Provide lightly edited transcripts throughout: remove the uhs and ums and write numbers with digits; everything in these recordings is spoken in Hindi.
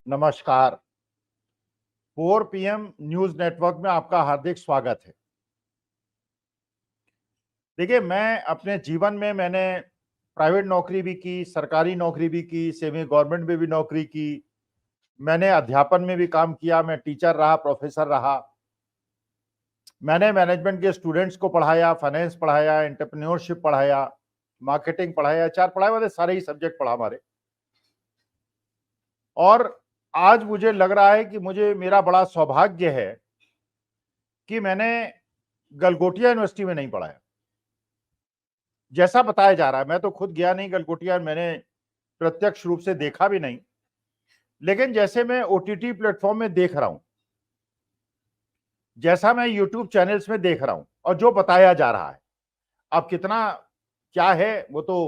नमस्कार। 4 पीएम न्यूज नेटवर्क में आपका हार्दिक स्वागत है। देखिए, मैं अपने जीवन में मैंने प्राइवेट नौकरी भी की, सरकारी नौकरी भी की, सेमी गवर्नमेंट में भी नौकरी की। मैंने अध्यापन में भी काम किया, मैं टीचर रहा, प्रोफेसर रहा। मैंने मैनेजमेंट के स्टूडेंट्स को पढ़ाया, फाइनेंस पढ़ाया, एंटरप्रेन्योरशिप पढ़ाया, मार्केटिंग पढ़ाया, एचआर पढ़ाया, मतलब सारे ही सब्जेक्ट पढ़ा हमारे। और आज मुझे लग रहा है कि मुझे मेरा बड़ा सौभाग्य है कि मैंने गलगोटिया यूनिवर्सिटी में नहीं पढ़ाया, जैसा बताया जा रहा है। मैं तो खुद गया नहीं गलगोटिया, मैंने प्रत्यक्ष रूप से देखा भी नहीं, लेकिन जैसे मैं ओटीटी प्लेटफॉर्म में देख रहा हूं, जैसा मैं यूट्यूब चैनल्स में देख रहा हूं और जो बताया जा रहा है, अब कितना क्या है वो तो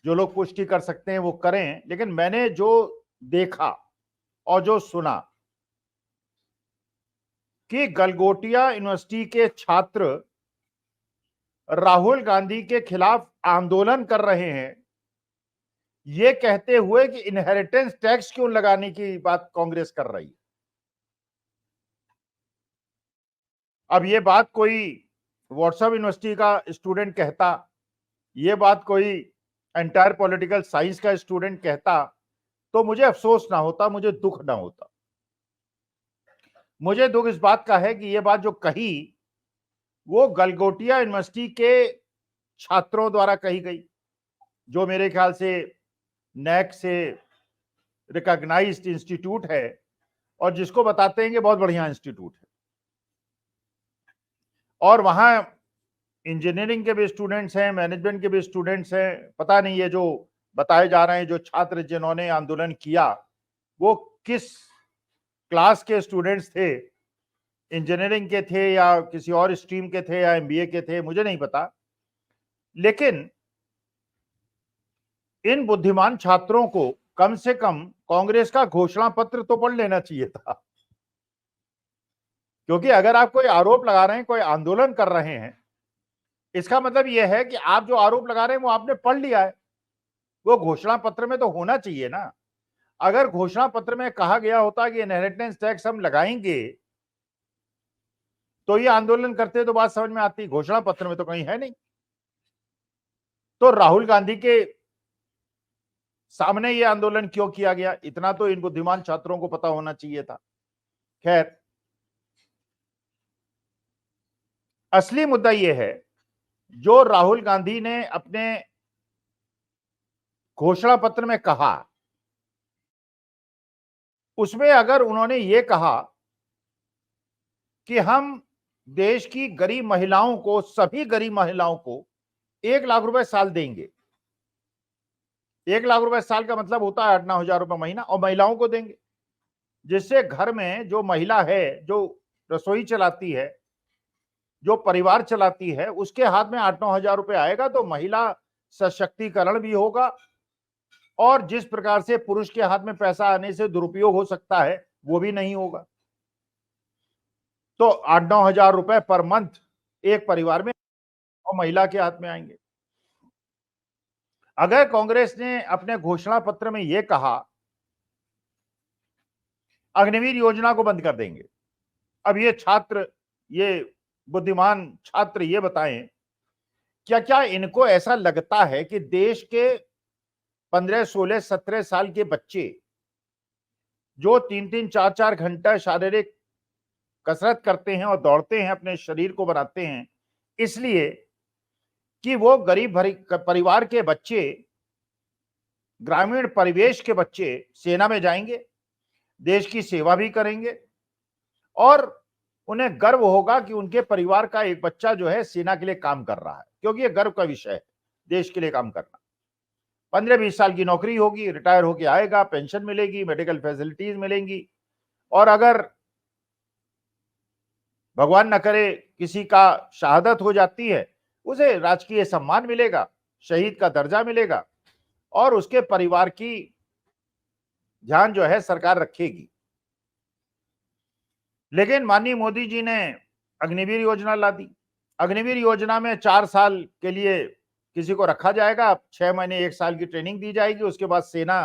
जो लोग पुष्टि कर सकते हैं वो करें, लेकिन मैंने जो देखा और जो सुना कि गलगोटिया यूनिवर्सिटी के छात्र राहुल गांधी के खिलाफ आंदोलन कर रहे हैं, ये कहते हुए कि इनहेरिटेंस टैक्स क्यों लगाने की बात कांग्रेस कर रही है। अब ये बात कोई व्हाट्सएप यूनिवर्सिटी का स्टूडेंट कहता, ये बात कोई एंटायर पॉलिटिकल साइंस का स्टूडेंट कहता, तो मुझे अफसोस ना होता, मुझे दुख ना होता। मुझे दुख इस बात का है कि ये बात जो कही वो गलगोटिया यूनिवर्सिटी के छात्रों द्वारा कही गई, जो मेरे ख्याल से नैक से रिकॉग्नाइज्ड इंस्टीट्यूट है और जिसको बताते हैं कि बहुत बढ़िया इंस्टीट्यूट है। और वहां इंजीनियरिंग के भी स्टूडेंट्स हैं, मैनेजमेंट के भी स्टूडेंट्स हैं। पता नहीं ये जो बताए जा रहे हैं, जो छात्र जिन्होंने आंदोलन किया वो किस क्लास के स्टूडेंट्स थे, इंजीनियरिंग के थे या किसी और स्ट्रीम के थे या एमबीए के थे, मुझे नहीं पता। लेकिन इन बुद्धिमान छात्रों को कम से कम कांग्रेस का घोषणा पत्र तो पढ़ लेना चाहिए था, क्योंकि अगर आप कोई आरोप लगा रहे हैं, कोई आंदोलन कर रहे हैं, इसका मतलब यह है कि आप जो आरोप लगा रहे हैं वो आपने पढ़ लिया है। वो घोषणा पत्र में तो होना चाहिए ना। अगर घोषणा पत्र में कहा गया होता कि इनहेरिटेंस टैक्स हम लगाएंगे, तो ये आंदोलन करते तो बात समझ में आती। घोषणा पत्र में तो कहीं है नहीं। तो राहुल गांधी के सामने ये आंदोलन क्यों किया गया, इतना तो इन बुद्धिमान छात्रों को पता होना चाहिए था। खैर, असली मुद्दा यह है, जो राहुल गांधी ने अपने घोषणा पत्र में कहा, उसमें अगर उन्होंने ये कहा कि हम देश की गरीब महिलाओं को, सभी गरीब महिलाओं को 1 लाख रुपए साल देंगे। 1 लाख रुपए साल का मतलब होता है 8-9 हजार रुपए महीना, और महिलाओं को देंगे, जिससे घर में जो महिला है, जो रसोई चलाती है, जो परिवार चलाती है, उसके हाथ में 8-9 हजार रुपए आएगा, तो महिला सशक्तिकरण भी होगा। और जिस प्रकार से पुरुष के हाथ में पैसा आने से दुरुपयोग हो सकता है, वो भी नहीं होगा। तो 8-9 हजार रुपए पर मंथ एक परिवार में और महिला के हाथ में आएंगे। अगर कांग्रेस ने अपने घोषणा पत्र में यह कहा अग्निवीर योजना को बंद कर देंगे, अब ये छात्र, ये बुद्धिमान छात्र ये बताएं, क्या क्या इनको ऐसा लगता है कि देश के 15, 16, 17 साल के बच्चे जो 3-3, 4-4 घंटा शारीरिक कसरत करते हैं और दौड़ते हैं, अपने शरीर को बनाते हैं, इसलिए कि वो गरीब परिवार के बच्चे, ग्रामीण परिवेश के बच्चे सेना में जाएंगे, देश की सेवा भी करेंगे और उन्हें गर्व होगा कि उनके परिवार का एक बच्चा जो है सेना के लिए काम कर रहा है, क्योंकि ये गर्व का विषय है देश के लिए काम करना। 15-20 साल की नौकरी होगी, रिटायर होके आएगा, पेंशन मिलेगी, मेडिकल फैसिलिटीज मिलेंगी, और अगर भगवान न करे किसी का शहादत हो जाती है, उसे राजकीय सम्मान मिलेगा, शहीद का दर्जा मिलेगा, और उसके परिवार की ध्यान जो है सरकार रखेगी। लेकिन माननीय मोदी जी ने अग्निवीर योजना ला दी। अग्निवीर योजना में 4 साल के लिए किसी को रखा जाएगा, 6 महीने 1 साल की ट्रेनिंग दी जाएगी, उसके बाद सेना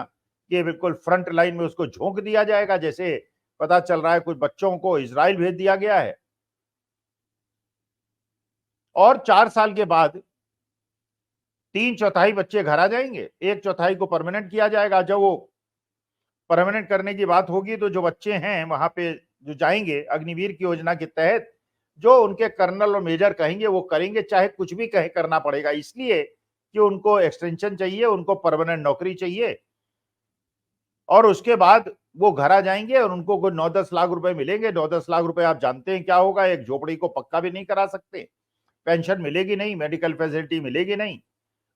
कि बिल्कुल फ्रंट लाइन में उसको झोंक दिया जाएगा, जैसे पता चल रहा है कुछ बच्चों को इजराइल भेज दिया गया है, और 4 साल के बाद 3/4 बच्चे घर आ जाएंगे, 1/4 को परमानेंट किया जाएगा। जब वो परमानेंट करने की बात होगी तो जो बच्चे हैं वहां पे जो जाएंगे अग्निवीर की योजना के तहत, जो उनके कर्नल और मेजर कहेंगे वो करेंगे, चाहे कुछ भी कहे करना पड़ेगा, इसलिए कि उनको एक्सटेंशन चाहिए, उनको परमानेंट नौकरी चाहिए। और उसके बाद वो घर आ जाएंगे और उनको कोई 9-10 लाख रुपए मिलेंगे। 9-10 लाख रुपए आप जानते हैं क्या होगा, एक झोपड़ी को पक्का भी नहीं करा सकते, पेंशन मिलेगी नहीं, मेडिकल फैसिलिटी मिलेगी नहीं,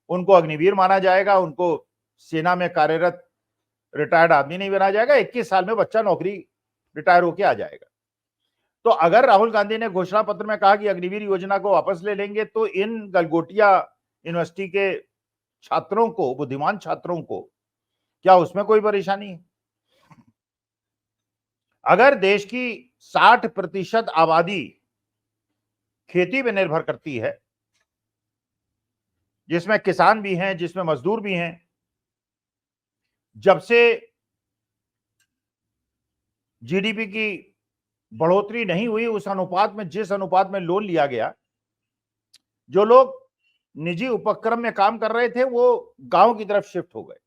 उनको अग्निवीर माना जाएगा, उनको सेना में कार्यरत रिटायर्ड आदमी नहीं बना जाएगा, 21 साल में बच्चा नौकरी रिटायर होके आ जाएगा। तो अगर राहुल गांधी ने घोषणा पत्र में कहा कि अग्निवीर योजना को वापस ले लेंगे, तो इन गलगोटिया यूनिवर्सिटी के छात्रों को, बुद्धिमान छात्रों को, क्या उसमें कोई परेशानी है? अगर देश की 60% आबादी खेती पे निर्भर करती है, जिसमें किसान भी हैं, जिसमें मजदूर भी हैं, जब से जीडीपी की बढ़ोतरी नहीं हुई, उस अनुपात में, जिस अनुपात में लोन लिया गया, जो लोग निजी उपक्रम में काम कर रहे थे वो गांव की तरफ शिफ्ट हो गए,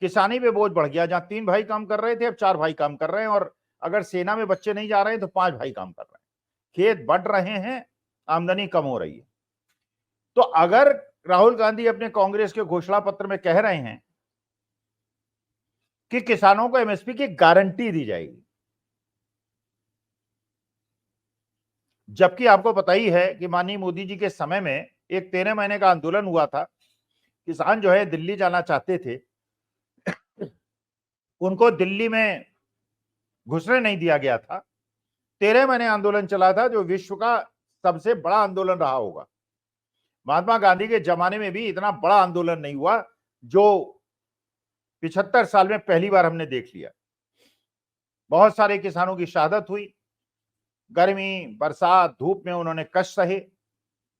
किसानी पे बोझ बढ़ गया। जहां 3 भाई काम कर रहे थे अब 4 भाई काम कर रहे हैं, और अगर सेना में बच्चे नहीं जा रहे हैं तो 5 भाई काम कर रहे हैं, खेत बढ़ रहे हैं, आमदनी कम हो रही है। तो अगर राहुल गांधी अपने कांग्रेस के घोषणा पत्र में कह रहे हैं कि किसानों को एमएसपी की गारंटी दी जाएगी, जबकि आपको पता ही है कि माननीय मोदी जी के समय में एक 13 महीने का आंदोलन हुआ था, किसान जो है दिल्ली जाना चाहते थे, उनको दिल्ली में घुसने नहीं दिया गया था। 13 महीने आंदोलन चला था, जो विश्व का सबसे बड़ा आंदोलन रहा होगा। महात्मा गांधी के जमाने में भी इतना बड़ा आंदोलन नहीं हुआ, जो 75 साल में पहली बार हमने देख लिया। बहुत सारे किसानों की शहादत हुई, गर्मी, बरसात, धूप में उन्होंने कष्ट सहे,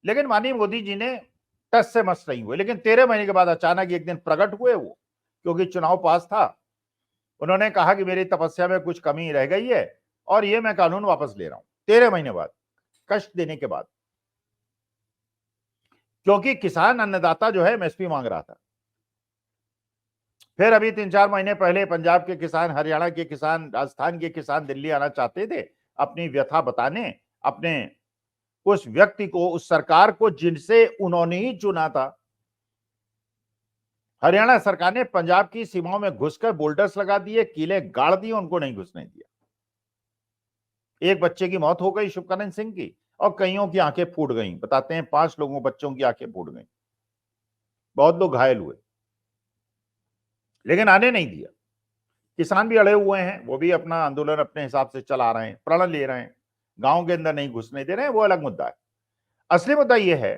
लेकिन माननीय मोदी जी ने टस से मस नहीं हुए। लेकिन 13 महीने के बाद अचानक एक दिन प्रकट हुए वो, क्योंकि चुनाव पास था। उन्होंने कहा कि मेरी तपस्या में कुछ कमी रह गई है और ये मैं कानून वापस ले रहा हूं, 13 महीने बाद, कष्ट देने के बाद, क्योंकि किसान अन्नदाता जो है एमएसपी मांग रहा था। फिर अभी 3-4 महीने पहले पंजाब के किसान, हरियाणा के किसान, राजस्थान के किसान दिल्ली आना चाहते थे अपनी व्यथा बताने, अपने उस व्यक्ति को, उस सरकार को जिनसे उन्होंने ही चुना था। हरियाणा सरकार ने पंजाब की सीमाओं में घुसकर बोल्डर्स लगा दिए, किले गाड़ दिए, उनको नहीं घुसने दिया। एक बच्चे की मौत हो गई, शुभकरण सिंह की, और कईयों की आंखें फूट गई। बताते हैं 5 लोगों, बच्चों की आंखें फूट गई, बहुत लोग घायल हुए, लेकिन आने नहीं दिया। किसान भी अड़े हुए हैं, वो भी अपना आंदोलन अपने हिसाब से चला रहे हैं, प्रण ले रहे हैं, गांव के अंदर नहीं घुसने दे रहे हैं, वो अलग मुद्दा है। असली मुद्दा ये है,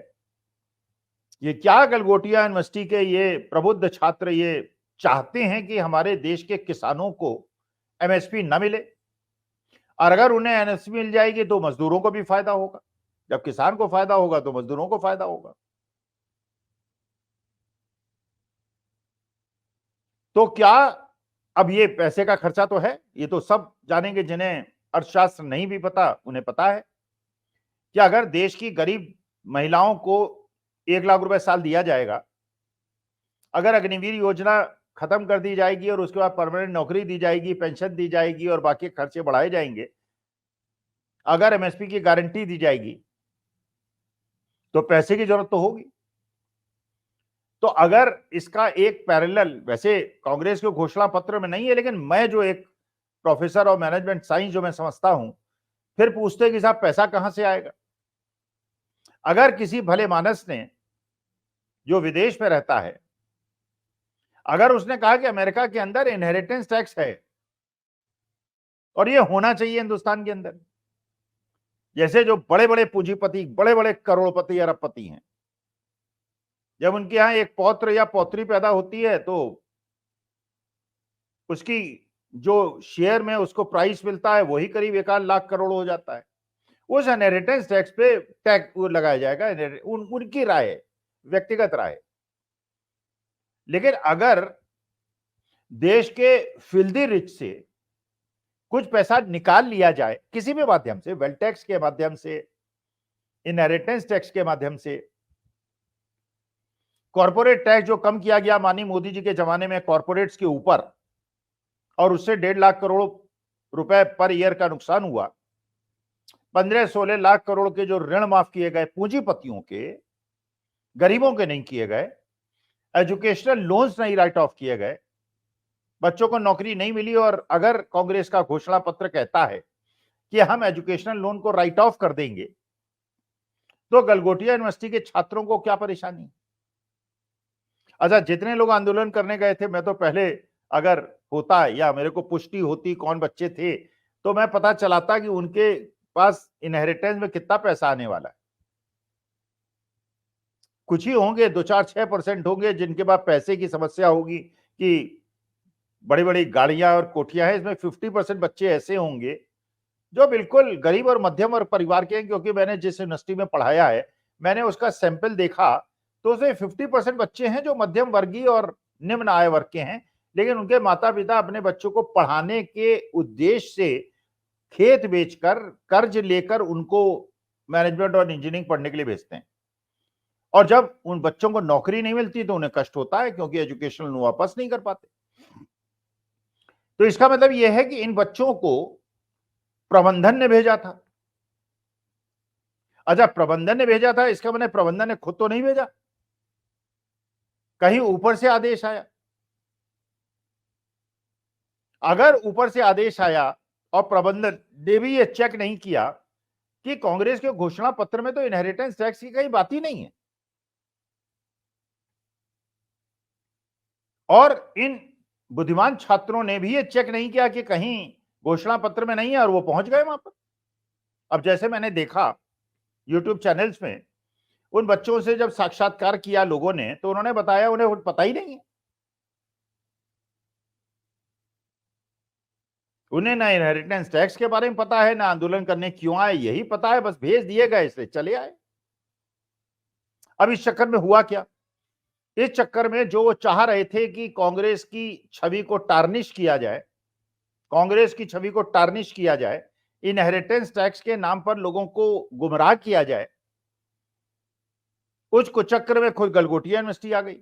ये क्या गलगोटिया यूनिवर्सिटी के ये प्रबुद्ध छात्र ये चाहते हैं कि हमारे देश के किसानों को एमएसपी न मिले, और अगर उन्हें एमएसपी मिल जाएगी तो मजदूरों को भी फायदा होगा, जब किसान को फायदा होगा तो मजदूरों को फायदा होगा। तो क्या अब ये पैसे का खर्चा तो है, ये तो सब जानेंगे, जिन्हें अर्थशास्त्र नहीं भी पता उन्हें पता है कि अगर देश की गरीब महिलाओं को 1 लाख रुपए साल दिया जाएगा, अगर अग्निवीर योजना खत्म कर दी जाएगी और उसके बाद परमानेंट नौकरी दी जाएगी, पेंशन दी जाएगी और बाकी खर्चे बढ़ाए जाएंगे, अगर एमएसपी की गारंटी दी जाएगी, तो पैसे की जरूरत तो होगी। तो अगर इसका एक पैरेलल, वैसे कांग्रेस के घोषणा पत्र में नहीं है, लेकिन मैं जो एक प्रोफेसर ऑफ मैनेजमेंट साइंस जो मैं समझता हूं, फिर पूछते कि साहब पैसा कहां से आएगा। अगर किसी भले मानस ने, जो विदेश में रहता है, अगर उसने कहा कि अमेरिका के अंदर इनहेरिटेंस टैक्स है और ये होना चाहिए हिंदुस्तान के अंदर, जैसे जो बड़े बड़े पूंजीपति, बड़े बड़े करोड़पति, अरबपति हैं, जब उनके यहां एक पौत्र या पौत्री पैदा होती है तो उसकी जो शेयर में उसको प्राइस मिलता है वही करीब 1 लाख करोड़ हो जाता है। उस इनहेरिटेंस टैक्स पे टैक्स लगाया जाएगा, उनकी राय है, व्यक्तिगत राय। लेकिन अगर देश के फिल्दी रिच से कुछ पैसा निकाल लिया जाए किसी भी माध्यम से, वेल्थ टैक्स के माध्यम से, इनहेरिटेंस टैक्स के माध्यम से, कॉर्पोरेट टैक्स जो कम किया गया माननीय मोदी जी के जमाने में कॉर्पोरेट्स के ऊपर, और उससे 1.5 लाख करोड़ रुपए पर ईयर का नुकसान हुआ। 15-16 लाख करोड़ के जो ऋण माफ किए गए पूंजीपतियों के, गरीबों के नहीं किए गए, एजुकेशनल लोन्स नहीं राइट ऑफ किए गए, बच्चों को नौकरी नहीं मिली। और अगर कांग्रेस का घोषणा पत्र कहता है कि हम एजुकेशनल लोन को राइट ऑफ कर देंगे, तो गलगोटिया यूनिवर्सिटी के छात्रों को क्या परेशानी? अच्छा, जितने लोग आंदोलन करने गए थे, मैं तो पहले अगर होता या मेरे को पुष्टि होती कौन बच्चे थे, तो मैं पता चलाता कि उनके पास इनहेरिटेंस में कितना पैसा आने वाला है। कुछ ही होंगे, 2-4-6% होंगे जिनके पास पैसे की समस्या होगी कि बड़ी बड़ी गाड़ियां और कोठियां हैं। इसमें 50% बच्चे ऐसे होंगे जो बिल्कुल गरीब और मध्यम वर्ग परिवार के हैं, क्योंकि मैंने जिस यूनिवर्सिटी में पढ़ाया है, मैंने उसका सैंपल देखा, तो उसमें 50% बच्चे हैं जो मध्यम वर्गीय और निम्न आय वर्ग के हैं, लेकिन उनके माता पिता अपने बच्चों को पढ़ाने के उद्देश्य से खेत बेचकर, कर्ज लेकर उनको मैनेजमेंट और इंजीनियरिंग पढ़ने के लिए भेजते हैं। और जब उन बच्चों को नौकरी नहीं मिलती तो उन्हें कष्ट होता है, क्योंकि एजुकेशनल लोन वापस नहीं कर पाते। तो इसका मतलब यह है कि इन बच्चों को प्रबंधन ने भेजा था। अच्छा, प्रबंधन ने भेजा था, इसका मतलब प्रबंधन ने खुद तो नहीं भेजा, कहीं ऊपर से आदेश आया। अगर ऊपर से आदेश आया और प्रबंधन ने भी ये चेक नहीं किया कि कांग्रेस के घोषणा पत्र में तो इनहेरिटेंस टैक्स की कहीं बात ही नहीं है, और इन बुद्धिमान छात्रों ने भी ये चेक नहीं किया कि कहीं घोषणा पत्र में नहीं है, और वो पहुंच गए वहां पर। अब जैसे मैंने देखा यूट्यूब चैनल्स में, उन बच्चों से जब साक्षात्कार किया लोगों ने, तो उन्होंने बताया उन्हें पता ही नहीं है, उन्हें ना इनहेरिटेंस टैक्स के बारे में पता है, ना आंदोलन करने क्यों आए यही पता है, बस भेज दिए गए, इसलिए चले आए। अब इस चक्कर में हुआ क्या? इस चक्कर में जो वो चाह रहे थे कि कांग्रेस की छवि को टार्निश किया जाए, कांग्रेस की छवि को टार्निश किया जाए, इनहेरिटेंस टैक्स के नाम पर लोगों को गुमराह किया जाए, उस कुचक्र में खुद गलगोटिया यूनिवर्सिटी आ गई,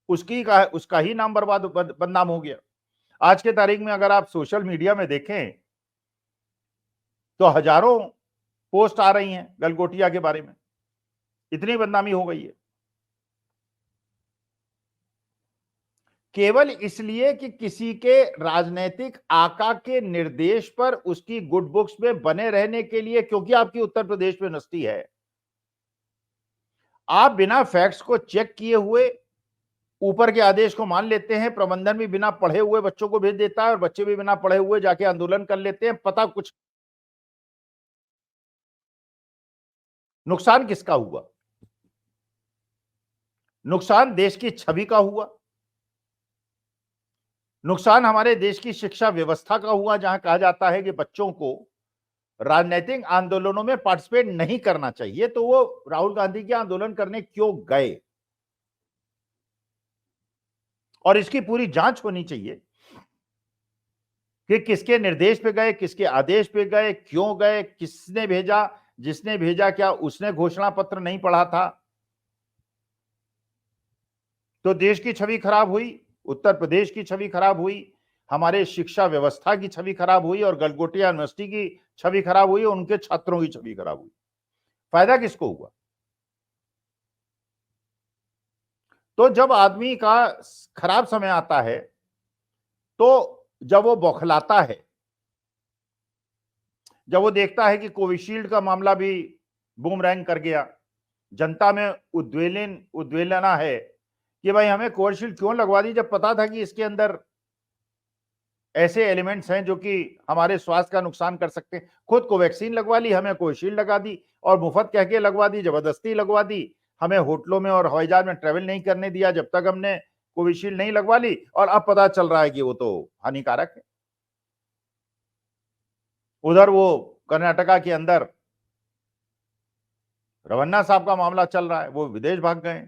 उसका ही नाम बर्बाद बदनाम हो गया। आज के तारीख में अगर आप सोशल मीडिया में देखें तो हजारों पोस्ट आ रही हैं गलगोटिया के बारे में, इतनी बदनामी हो गई है, केवल इसलिए कि किसी के राजनीतिक आका के निर्देश पर उसकी गुड बुक्स में बने रहने के लिए, क्योंकि आपकी उत्तर प्रदेश में यूनिवर्सिटी है, आप बिना फैक्ट्स को चेक किए हुए ऊपर के आदेश को मान लेते हैं। प्रबंधन भी बिना पढ़े हुए बच्चों को भेज देता है, और बच्चे भी बिना पढ़े हुए जाके आंदोलन कर लेते हैं, पता कुछ। नुकसान किसका हुआ? नुकसान देश की छवि का हुआ, नुकसान हमारे देश की शिक्षा व्यवस्था का हुआ, जहां कहा जाता है कि बच्चों को राजनीतिक आंदोलनों में पार्टिसिपेट नहीं करना चाहिए, तो वो राहुल गांधी के आंदोलन करने क्यों गए? और इसकी पूरी जांच होनी चाहिए कि किसके निर्देश पे गए, किसके आदेश पे गए, क्यों गए, किसने भेजा, जिसने भेजा क्या उसने घोषणा पत्र नहीं पढ़ा था? तो देश की छवि खराब हुई, उत्तर प्रदेश की छवि खराब हुई, हमारे शिक्षा व्यवस्था की छवि खराब हुई, और गलगोटिया यूनिवर्सिटी की छवि खराब हुई, उनके छात्रों की छवि खराब हुई। फायदा किसको हुआ? तो जब आदमी का खराब समय आता है, तो जब वो बौखलाता है, जब वो देखता है कि कोविशील्ड का मामला भी बूमरैंग कर गया, जनता में उद्वेलना है कि भाई हमें कोविशील्ड क्यों लगवा दी, जब पता था कि इसके अंदर ऐसे एलिमेंट्स हैं जो कि हमारे स्वास्थ्य का नुकसान कर सकते हैं। खुद कोवैक्सीन लगवा ली, हमें कोविशील्ड लगा दी, और मुफ्त कह के लगवा दी, जबरदस्ती लगवा दी, हमें होटलों में और हवाई जहाज में ट्रेवल नहीं करने दिया जब तक हमने कोविशील्ड नहीं लगवा ली, और अब पता चल रहा है कि वो तो हानिकारक है। उधर वो कर्नाटका के अंदर रवन्ना साहब का मामला चल रहा है, वो विदेश भाग गए,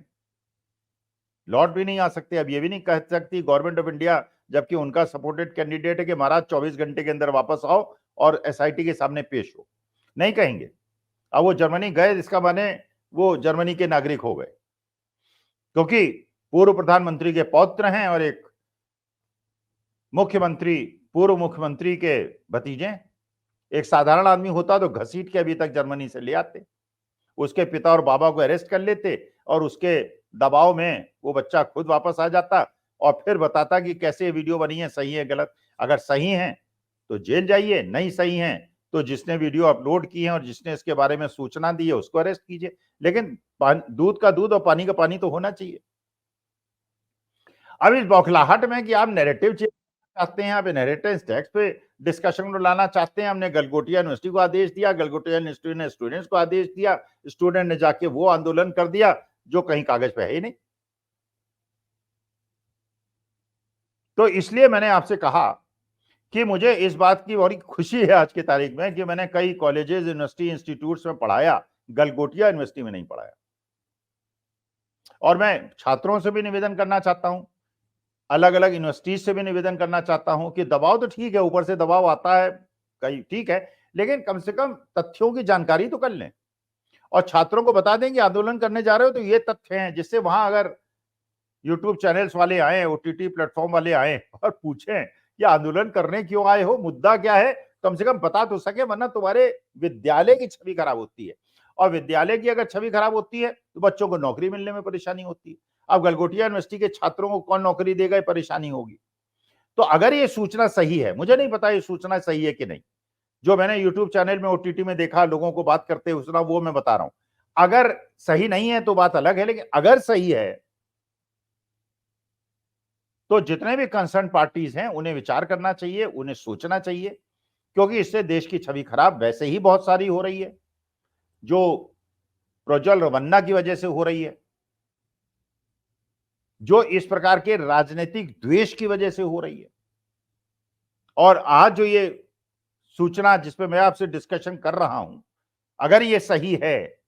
लौट भी नहीं आ सकते। अब ये भी नहीं कह सकती गवर्नमेंट ऑफ इंडिया जबकि उनका सपोर्टेड कैंडिडेट है कि महाराज 24 घंटे के अंदर वापस आओ और एसआईटी के सामने पेश हो। नहीं कहेंगे। अब वो जर्मनी गए, इसका माने वो जर्मनी के नागरिक हो गए, क्योंकि पूर्व प्रधानमंत्री के पौत्र हैं और एक मुख्यमंत्री, पूर्व मुख्यमंत्री के भतीजे। एक साधारण आदमी होता तो घसीट के अभी तक जर्मनी से ले आते, उसके पिता और बाबा को अरेस्ट कर लेते और उसके दबाव में वो बच्चा खुद वापस आ जाता और फिर बताता कि कैसे ये वीडियो बनी है, सही है गलत। अगर सही है तो जेल जाइए, नहीं सही है तो जिसने वीडियो अपलोड की है और जिसने इसके बारे में सूचना दी है उसको अरेस्ट कीजिए। लेकिन दूध का दूध और पानी का पानी तो होना चाहिए। अब इस बौखलाहट में कि आप नैरेटिव चाहते हैं, आप इनहेरिटेंस टैक्स पे डिस्कशन को लाना चाहते हैं। हमने गलगोटिया यूनिवर्सिटी को आदेश दिया, गलगोटिया यूनिवर्सिटी ने स्टूडेंट्स को आदेश दिया, स्टूडेंट ने जाके वो आंदोलन कर दिया जो कहीं कागज पे है ही नहीं। तो इसलिए मैंने आपसे कहा कि मुझे इस बात की बड़ी खुशी है आज की तारीख में कि मैंने कई कॉलेजेस, यूनिवर्सिटी, इंस्टीट्यूट्स में पढ़ाया, गलगोटिया यूनिवर्सिटी में नहीं पढ़ाया। और मैं छात्रों से भी निवेदन करना चाहता हूं, अलग अलग यूनिवर्सिटीज से भी निवेदन करना चाहता हूं कि दबाव तो ठीक है, ऊपर से दबाव आता है, कहीं ठीक है, लेकिन कम से कम तथ्यों की जानकारी तो कर लें और छात्रों को बता दें कि आंदोलन करने जा रहे हो तो ये तथ्य हैं, जिससे वहां अगर यूट्यूब चैनल्स वाले आए, ओटीटी प्लेटफॉर्म वाले आए और पूछें कि आंदोलन करने क्यों आए हो, मुद्दा क्या है, कम से कम बता तो सके, वरना तुम्हारे विद्यालय की छवि खराब होती है और विद्यालय की अगर छवि खराब होती है तो बच्चों को नौकरी मिलने में परेशानी होती है। अब गलगोटिया यूनिवर्सिटी के छात्रों को कौन नौकरी देगा, ये परेशानी होगी। तो अगर ये सूचना सही है, मुझे नहीं पता ये सूचना सही है कि नहीं, जो मैंने यूट्यूब चैनल में, ओटीटी में देखा, लोगों को बात करते हुए सुना, वो मैं बता रहा हूं। अगर सही नहीं है तो बात अलग है, लेकिन अगर सही है तो जितने भी कंसर्न पार्टीज हैं उन्हें विचार करना चाहिए, उन्हें सोचना चाहिए, क्योंकि इससे देश की छवि खराब वैसे ही बहुत सारी हो रही है, जो प्रोज्वल रवन्ना की वजह से हो रही है, जो इस प्रकार के राजनीतिक द्वेष की वजह से हो रही है। और आज जो ये सूचना जिस पे मैं आपसे डिस्कशन कर रहा हूं, अगर ये सही है,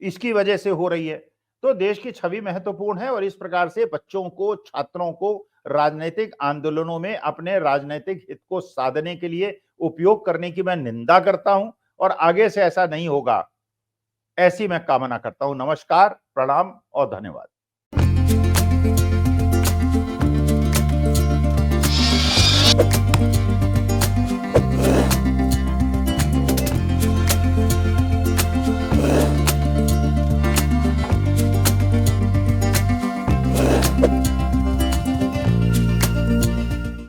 इसकी वजह से हो रही है, तो देश की छवि महत्वपूर्ण है और इस प्रकार से बच्चों को, छात्रों को राजनीतिक आंदोलनों में अपने राजनीतिक हित को साधने के लिए उपयोग करने की मैं निंदा करता हूं और आगे से ऐसा नहीं होगा, ऐसी मैं कामना करता हूं। नमस्कार, प्रणाम और धन्यवाद।